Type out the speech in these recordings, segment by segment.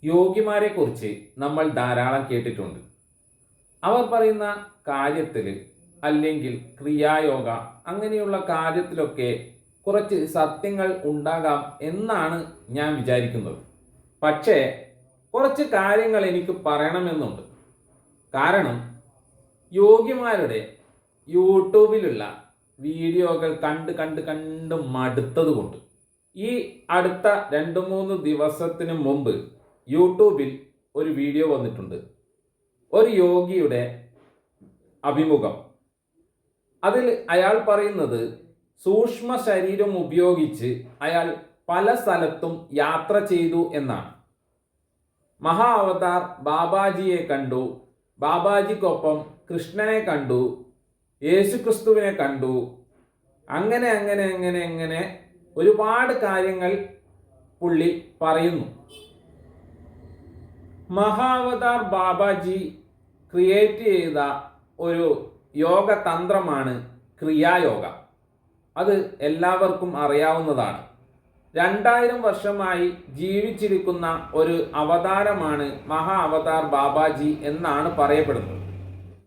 യോഗിമാരെ കുറിച്ച് നമ്മൾ ധാരാളം കേട്ടിട്ടുണ്ട്. അവർ പറയുന്ന കാര്യത്തിൽ അല്ലെങ്കിൽ ക്രിയായോഗ അങ്ങനെയുള്ള കാര്യത്തിലൊക്കെ കുറച്ച് സത്യങ്ങൾ ഉണ്ടാകാം എന്നാണ് ഞാൻ വിചാരിക്കുന്നത്. പക്ഷേ കുറച്ച് കാര്യങ്ങൾ എനിക്ക് പറയണമെന്നുണ്ട്. കാരണം യോഗിമാരുടെ യൂട്യൂബിലുള്ള വീഡിയോകൾ കണ്ട് മടുത്തതുകൊണ്ട് ഈ അടുത്ത 2-3 ദിവസത്തിന് മുമ്പ് യൂട്യൂബിൽ ഒരു വീഡിയോ വന്നിട്ടുണ്ട്. ഒരു യോഗിയുടെ അഭിമുഖം. അതിൽ അയാൾ പറയുന്നത് സൂക്ഷ്മ ശരീരം ഉപയോഗിച്ച് അയാൾ പല സ്ഥലത്തും യാത്ര ചെയ്തു എന്നാണ്. മഹാ അവതാർ ബാബാജിയെ കണ്ടു, ബാബാജിക്കൊപ്പം കൃഷ്ണനെ കണ്ടു, യേശുക്രിസ്തുവിനെ കണ്ടു, അങ്ങനെ ഒരുപാട് കാര്യങ്ങൾ പുള്ളി പറയുന്നു. മഹാവതാർ ബാബാജി ക്രിയേറ്റ് ചെയ്ത ഒരു യോഗ തന്ത്രമാണ് ക്രിയായോഗ. അത് എല്ലാവർക്കും അറിയാവുന്നതാണ്. 2000 വർഷമായി ജീവിച്ചിരിക്കുന്ന ഒരു അവതാരമാണ് മഹാ അവതാർ ബാബാജി എന്നാണ് പറയപ്പെടുന്നത്.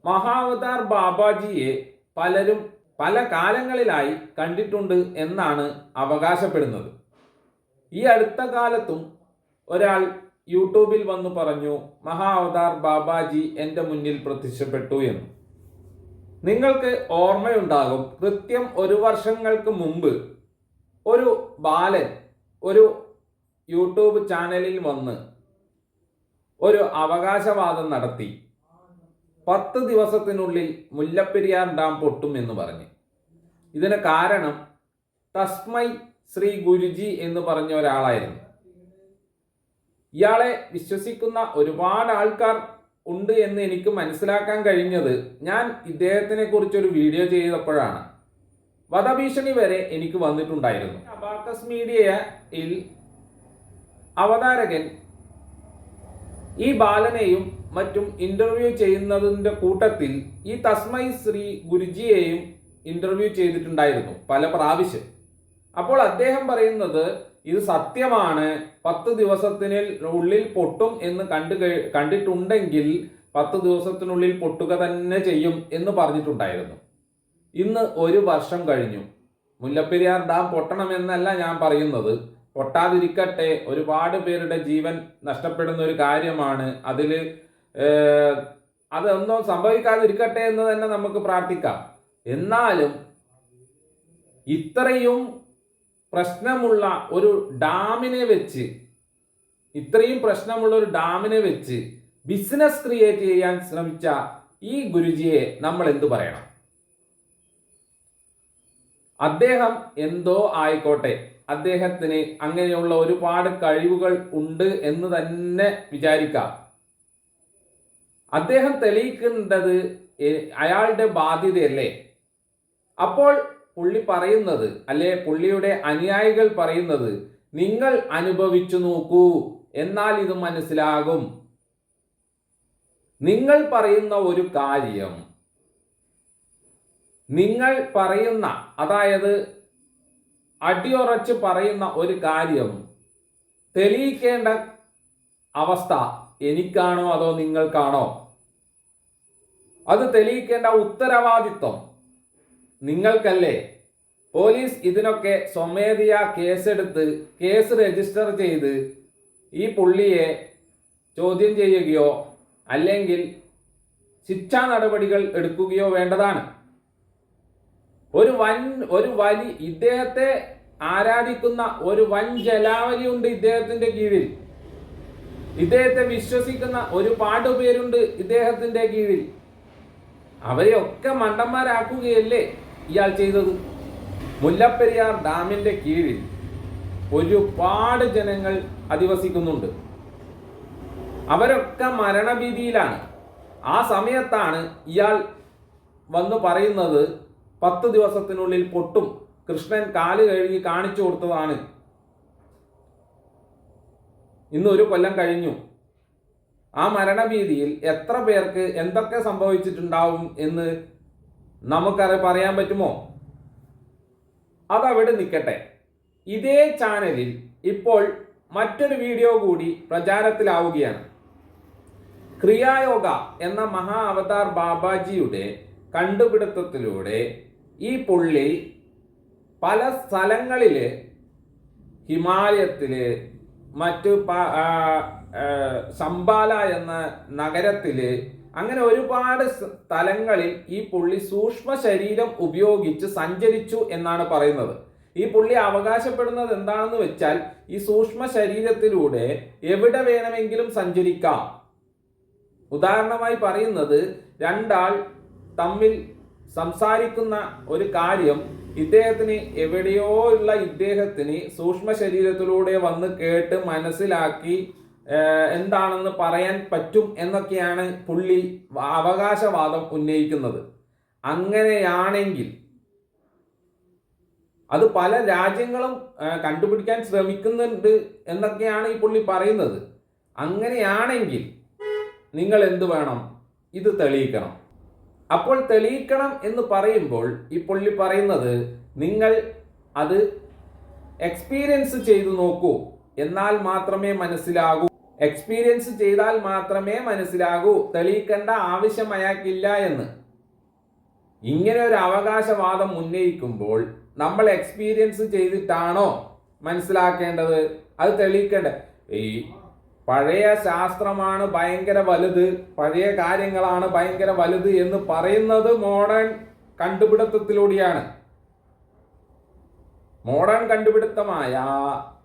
മഹാ അവതാർ ബാബാജിയെ പലരും പല കാലങ്ങളിലായി കണ്ടിട്ടുണ്ട് എന്നാണ് അവകാശപ്പെടുന്നത്. ഈ അടുത്ത കാലത്തും ഒരാൾ യൂട്യൂബിൽ വന്നു പറഞ്ഞു മഹാ അവതാർ ബാബാജി എൻ്റെ മുന്നിൽ പ്രത്യക്ഷപ്പെട്ടു എന്ന്. നിങ്ങൾക്ക് ഓർമ്മയുണ്ടാകും, കൃത്യം 1 വർഷങ്ങൾക്ക് മുമ്പ് ഒരു ബാലൻ ഒരു യൂട്യൂബ് ചാനലിൽ വന്ന് ഒരു അവകാശവാദം നടത്തി. 10 ദിവസത്തിനുള്ളിൽ മുല്ലപ്പെരിയാർ ഡാം പൊട്ടും എന്ന് പറഞ്ഞ്. ഇതിന് കാരണം തസ്മൈ ശ്രീ ഗുരുജി എന്ന് പറഞ്ഞ ഒരാളായിരുന്നു. ഇയാളെ വിശ്വസിക്കുന്ന ഒരുപാട് ആൾക്കാർ ഉണ്ട് എന്ന് എനിക്ക് മനസ്സിലാക്കാൻ കഴിഞ്ഞത് ഞാൻ ഇദ്ദേഹത്തിനെ കുറിച്ചൊരു വീഡിയോ ചെയ്തപ്പോഴാണ്. വധഭീഷണി വരെ എനിക്ക് വന്നിട്ടുണ്ടായിരുന്നു. അബാക്കസ് മീഡിയയിൽ അവതാരകൻ ഈ ബാലനെയും മറ്റും ഇന്റർവ്യൂ ചെയ്യുന്നതിൻ്റെ കൂട്ടത്തിൽ ഈ തസ്മൈ ശ്രീ ഗുരുജിയെയും ഇന്റർവ്യൂ ചെയ്തിട്ടുണ്ടായിരുന്നു പല പ്രാവശ്യം. അപ്പോൾ അദ്ദേഹം പറയുന്നത് ഇത് സത്യമാണ്, 10 ദിവസത്തിനുള്ളിൽ പൊട്ടും എന്ന് കണ്ടിട്ടുണ്ടെങ്കിൽ 10 ദിവസത്തിനുള്ളിൽ പൊട്ടുക തന്നെ ചെയ്യും എന്ന് പറഞ്ഞിട്ടുണ്ടായിരുന്നു. ഇന്ന് 1 വർഷം കഴിഞ്ഞു. മുല്ലപ്പെരിയാർ ഡാം പൊട്ടണമെന്നല്ല ഞാൻ പറയുന്നത്, പൊട്ടാതിരിക്കട്ടെ. ഒരുപാട് പേരുടെ ജീവൻ നഷ്ടപ്പെടുന്ന ഒരു കാര്യമാണ്. അതൊന്നും സംഭവിക്കാതിരിക്കട്ടെ എന്ന് തന്നെ നമുക്ക് പ്രാർത്ഥിക്കാം. എന്നാലും ഇത്രയും പ്രശ്നമുള്ള ഒരു ഡാമിനെ വെച്ച് ബിസിനസ് ക്രിയേറ്റ് ചെയ്യാൻ ശ്രമിച്ച ഈ ഗുരുജിയെ നമ്മൾ എന്തു പറയണം? അദ്ദേഹം എന്തോ ആയിക്കോട്ടെ, അദ്ദേഹത്തിന് അങ്ങനെയുള്ള ഒരുപാട് കഴിവുകൾ ഉണ്ട് എന്ന് തന്നെ വിചാരിക്കാം. അദ്ദേഹം തെളിയിക്കേണ്ടത് അയാളുടെ ബാധ്യതയല്ലേ? അപ്പോൾ പുള്ളി പറയുന്നത്, അല്ലെ പുള്ളിയുടെ അനുയായികൾ പറയുന്നത്, നിങ്ങൾ അനുഭവിച്ചു നോക്കൂ, എന്നാൽ ഇത് മനസ്സിലാകും. നിങ്ങൾ പറയുന്ന ഒരു കാര്യം, നിങ്ങൾ പറയുന്ന, അതായത് അടിയുറച്ച് പറയുന്ന ഒരു കാര്യം തെളിയിക്കേണ്ട അവസ്ഥ എനിക്കാണോ അതോ നിങ്ങൾക്കാണോ? അത് തെളിയിക്കേണ്ട ഉത്തരവാദിത്വം നിങ്ങൾക്കല്ലേ? പോലീസ് ഇതിനൊക്കെ സ്വമേധയാ കേസ് രജിസ്റ്റർ ചെയ്ത് ഈ പുള്ളിയെ ചോദ്യം ചെയ്യുകയോ അല്ലെങ്കിൽ ശിക്ഷാ നടപടികൾ എടുക്കുകയോ വേണ്ടതാണ്. ഇദ്ദേഹത്തെ ആരാധിക്കുന്ന ഒരു വൻ ജലാവലി ഉണ്ട് ഇദ്ദേഹത്തിന്റെ കീഴിൽ. ഇദ്ദേഹത്തെ വിശ്വസിക്കുന്ന ഒരുപാട് പേരുണ്ട് ഇദ്ദേഹത്തിന്റെ കീഴിൽ. അവരെയൊക്കെ മണ്ടന്മാരാക്കുകയല്ലേ ഇയാൾ ചെയ്തത്? മുല്ലപ്പെരിയാർ ഡാമിന്റെ കീഴിൽ ഒരുപാട് ജനങ്ങൾ അധിവസിക്കുന്നുണ്ട്. അവരൊക്കെ മരണഭീതിയിലാണ്. ആ സമയത്താണ് ഇയാൾ വന്നു പറയുന്നത് 10 ദിവസത്തിനുള്ളിൽ പൊട്ടും, കൃഷ്ണൻ കാല് കഴുകി കാണിച്ചു കൊടുത്തതാണ്. ഇന്ന് 1 കൊല്ലം കഴിഞ്ഞു. ആ മരണഭീതിയിൽ എത്ര പേർക്ക് എന്തൊക്കെ സംഭവിച്ചിട്ടുണ്ടാവും എന്ന് പറയാൻ പറ്റുമോ? അതവിടെ നിൽക്കട്ടെ. ഇതേ ചാനലിൽ ഇപ്പോൾ മറ്റൊരു വീഡിയോ കൂടി പ്രചാരത്തിലാവുകയാണ്. ക്രിയായോഗ എന്ന മഹാ അവതാർ ബാബാജിയുടെ കണ്ടുപിടുത്തത്തിലൂടെ ഈ പുള്ളി പല സ്ഥലങ്ങളില്, ഹിമാലയത്തില്, മറ്റു ശംബാല എന്ന നഗരത്തില്, അങ്ങനെ ഒരുപാട് സ്ഥലങ്ങളിൽ ഈ പുള്ളി സൂക്ഷ്മ ശരീരം ഉപയോഗിച്ച് സഞ്ചരിച്ചു എന്നാണ് പറയുന്നത്. ഈ പുള്ളി അവകാശപ്പെടുന്നത് എന്താണെന്ന് വെച്ചാൽ ഈ സൂക്ഷ്മ ശരീരത്തിലൂടെ എവിടെ വേണമെങ്കിലും സഞ്ചരിക്കാം. ഉദാഹരണമായി പറയുന്നത്, രണ്ടാൾ തമ്മിൽ സംസാരിക്കുന്ന ഒരു കാര്യം ഇദ്ദേഹത്തിന് എവിടെയോ ഉള്ള ഇദ്ദേഹത്തിന് സൂക്ഷ്മ ശരീരത്തിലൂടെ വന്ന് കേട്ട് മനസ്സിലാക്കി എന്താണെന്ന് പറയാൻ പറ്റും എന്നൊക്കെയാണ് പുള്ളി അവകാശവാദം ഉന്നയിക്കുന്നത്. അങ്ങനെയാണെങ്കിൽ അത് പല രാജ്യങ്ങളും കണ്ടുപിടിക്കാൻ ശ്രമിക്കുന്നുണ്ട് എന്നൊക്കെയാണ് ഈ പുള്ളി പറയുന്നത്. അങ്ങനെയാണെങ്കിൽ നിങ്ങൾ എന്ത് വേണം? ഇത് തെളിയിക്കണം. അപ്പോൾ തെളിയിക്കണം എന്ന് പറയുമ്പോൾ ഈ പുള്ളി പറയുന്നത്, നിങ്ങൾ അത് എക്സ്പീരിയൻസ് ചെയ്തു നോക്കൂ, എന്നാൽ മാത്രമേ മനസ്സിലാകൂ. എക്സ്പീരിയൻസ് ചെയ്താൽ മാത്രമേ മനസ്സിലാകൂ, തെളിയിക്കേണ്ട ആവശ്യം അയാൾക്കില്ല എന്ന്. ഇങ്ങനെ ഒരു അവകാശവാദം ഉന്നയിക്കുമ്പോൾ നമ്മൾ എക്സ്പീരിയൻസ് ചെയ്തിട്ടാണോ മനസ്സിലാക്കേണ്ടത്? അത് തെളിയിക്കേണ്ടത് ഈ പഴയ ശാസ്ത്രമാണ് ഭയങ്കര വലുത്, പഴയ കാര്യങ്ങളാണ് ഭയങ്കര വലുത് എന്ന് പറയുന്നത് മോഡേൺ കണ്ടുപിടുത്തത്തിലൂടെയാണ്. മോഡേൺ കണ്ടുപിടുത്തമായ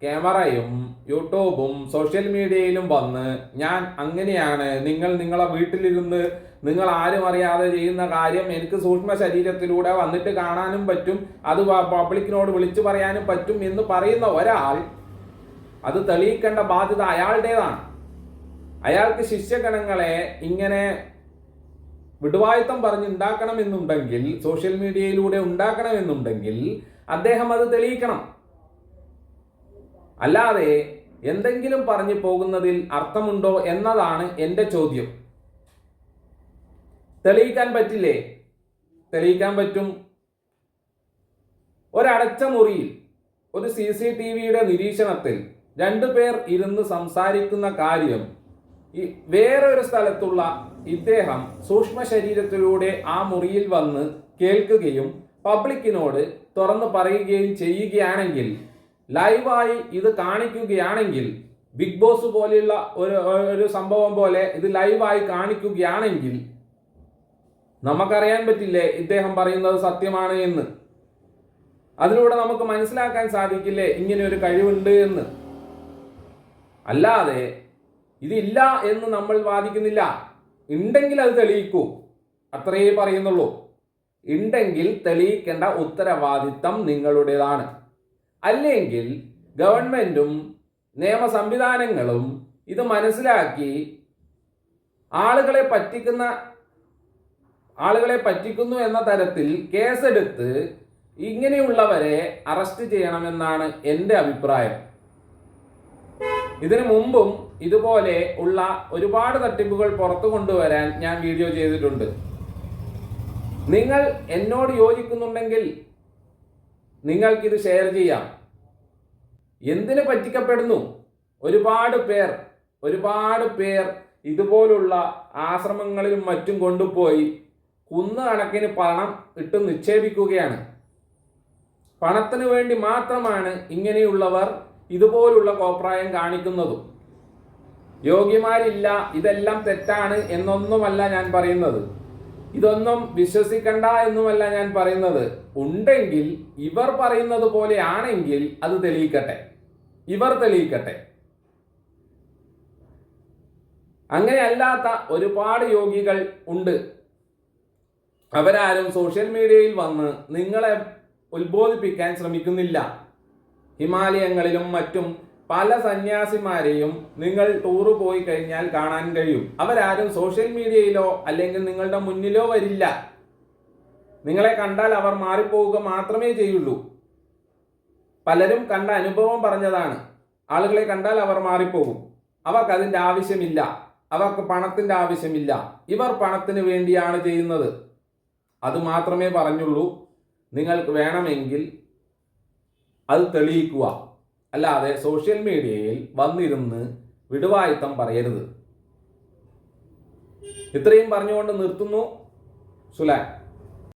ക്യാമറയും യൂട്യൂബും സോഷ്യൽ മീഡിയയിലും വന്ന് ഞാൻ അങ്ങനെയാണ്, നിങ്ങൾ നിങ്ങളെ വീട്ടിലിരുന്ന് നിങ്ങൾ ആരും അറിയാതെ ചെയ്യുന്ന കാര്യം എനിക്ക് സൂക്ഷ്മ ശരീരത്തിലൂടെ വന്നിട്ട് കാണാനും പറ്റും, അത് പബ്ലിക്കിനോട് വിളിച്ചു പറയാനും പറ്റും എന്ന് പറയുന്ന ഒരാൾ, അത് തെളിയിക്കേണ്ട ബാധ്യത അയാളുടേതാണ്. അയാൾക്ക് ശിഷ്യഗണങ്ങളെ ഇങ്ങനെ വിടുവായുത്തം പറഞ്ഞ് ഉണ്ടാക്കണമെന്നുണ്ടെങ്കിൽ, സോഷ്യൽ മീഡിയയിലൂടെ ഉണ്ടാക്കണമെന്നുണ്ടെങ്കിൽ അദ്ദേഹം അത് തെളിയിക്കണം. അല്ലാതെ എന്തെങ്കിലും പറഞ്ഞു പോകുന്നതിൽ അർത്ഥമുണ്ടോ എന്നതാണ് എൻ്റെ ചോദ്യം. തെളിയിക്കാൻ പറ്റില്ലേ? തെളിയിക്കാൻ പറ്റും. ഒരടച്ച മുറിയിൽ ഒരു CCTVയുടെ നിരീക്ഷണത്തിൽ 2 പേർ ഇരുന്ന് സംസാരിക്കുന്ന കാര്യം വേറൊരു സ്ഥലത്തുള്ള ഇദ്ദേഹം സൂക്ഷ്മ ശരീരത്തിലൂടെ ആ മുറിയിൽ വന്ന് കേൾക്കുകയും പബ്ലിക്കിനോട് തുറന്നു പറയുകയും ചെയ്യുകയാണെങ്കിൽ, ലൈവായി ഇത് കാണിക്കുകയാണെങ്കിൽ, ബിഗ് ബോസ് പോലെയുള്ള ഒരു സംഭവം പോലെ ഇത് ലൈവായി കാണിക്കുകയാണെങ്കിൽ നമുക്കറിയാൻ പറ്റില്ലേ ഇദ്ദേഹം പറയുന്നത് സത്യമാണ് എന്ന്? അതിലൂടെ നമുക്ക് മനസ്സിലാക്കാൻ സാധിക്കില്ലേ ഇങ്ങനെ ഒരു കഴിവുണ്ട് എന്ന്? അല്ലാതെ ഇതില്ല എന്ന് നമ്മൾ വാദിക്കുന്നില്ല. ഉണ്ടെങ്കിൽ അത് തെളിയിക്കൂ, അത്രയേ പറയുന്നുള്ളൂ. ഉണ്ടെങ്കിൽ തെളിയിക്കേണ്ട ഉത്തരവാദിത്തം നിങ്ങളുടേതാണ്. അല്ലെങ്കിൽ ഗവൺമെന്റും നിയമ സംവിധാനങ്ങളും ഇത് മനസ്സിലാക്കി ആളുകളെ പറ്റിക്കുന്നു എന്ന തരത്തിൽ കേസെടുത്ത് ഇങ്ങനെയുള്ളവരെ അറസ്റ്റ് ചെയ്യണമെന്നാണ് എൻ്റെ അഭിപ്രായം. ഇതിനു മുമ്പും ഇതുപോലെ ഉള്ള ഒരുപാട് തട്ടിപ്പുകൾ പുറത്തു കൊണ്ടുവരാൻ ഞാൻ വീഡിയോ ചെയ്തിട്ടുണ്ട്. നിങ്ങൾ എന്നോട് യോജിക്കുന്നുണ്ടെങ്കിൽ നിങ്ങൾക്കിത് ഷെയർ ചെയ്യാം. എന്തിന് പറ്റിക്കപ്പെടുന്നു? ഒരുപാട് പേർ ഇതുപോലുള്ള ആശ്രമങ്ങളിലും മറ്റും കൊണ്ടുപോയി കണക്കിന് പണം ഇട്ട് നിക്ഷേപിക്കുകയാണ്. പണത്തിന് വേണ്ടി മാത്രമാണ് ഇങ്ങനെയുള്ളവർ ഇതുപോലുള്ള കോപ്രായം കാണിക്കുന്നതും. യോഗ്യമാരില്ല, ഇതെല്ലാം തെറ്റാണ് എന്നൊന്നുമല്ല ഞാൻ പറയുന്നത്. ഇതൊന്നും വിശ്വസിക്കണ്ട എന്നുമല്ല ഞാൻ പറയുന്നത്. ഉണ്ടെങ്കിൽ ഇവർ പറയുന്നത് പോലെ ആണെങ്കിൽ അത് തെളിയിക്കട്ടെ, ഇവർ തെളിയിക്കട്ടെ. അങ്ങനെ അല്ലാത്ത ഒരുപാട് യോഗികൾ ഉണ്ട്. അവരാരും സോഷ്യൽ മീഡിയയിൽ വന്ന് നിങ്ങളെ ഉത്ബോധിപ്പിക്കാൻ ശ്രമിക്കുന്നില്ല. ഹിമാലയങ്ങളിലും മറ്റും പല സന്യാസിമാരെയും നിങ്ങൾ ടൂറ് പോയി കഴിഞ്ഞാൽ കാണാൻ കഴിയും. അവരാരും സോഷ്യൽ മീഡിയയിലോ അല്ലെങ്കിൽ നിങ്ങളുടെ മുന്നിലോ വരില്ല. നിങ്ങളെ കണ്ടാൽ അവർ മാറിപ്പോവുക മാത്രമേ ചെയ്യുള്ളൂ. പലരും കണ്ട അനുഭവം പറഞ്ഞതാണ്. ആളുകളെ കണ്ടാൽ അവർ മാറിപ്പോകും. അവർക്ക് അതിൻ്റെ ആവശ്യമില്ല, അവർക്ക് പണത്തിൻ്റെ ആവശ്യമില്ല. ഇവർ പണത്തിന് വേണ്ടിയാണ് ചെയ്യുന്നത്. അത് മാത്രമേ പറഞ്ഞുള്ളൂ. നിങ്ങൾക്ക് വേണമെങ്കിൽ അത് തെളിയിക്കുക. അല്ലാതെ സോഷ്യൽ മീഡിയയിൽ വന്നിരുന്ന് വിടുവായുത്തം പറയരുത്. ഇത്രയും പറഞ്ഞുകൊണ്ട് നിർത്തുന്നു. സുലാൻ.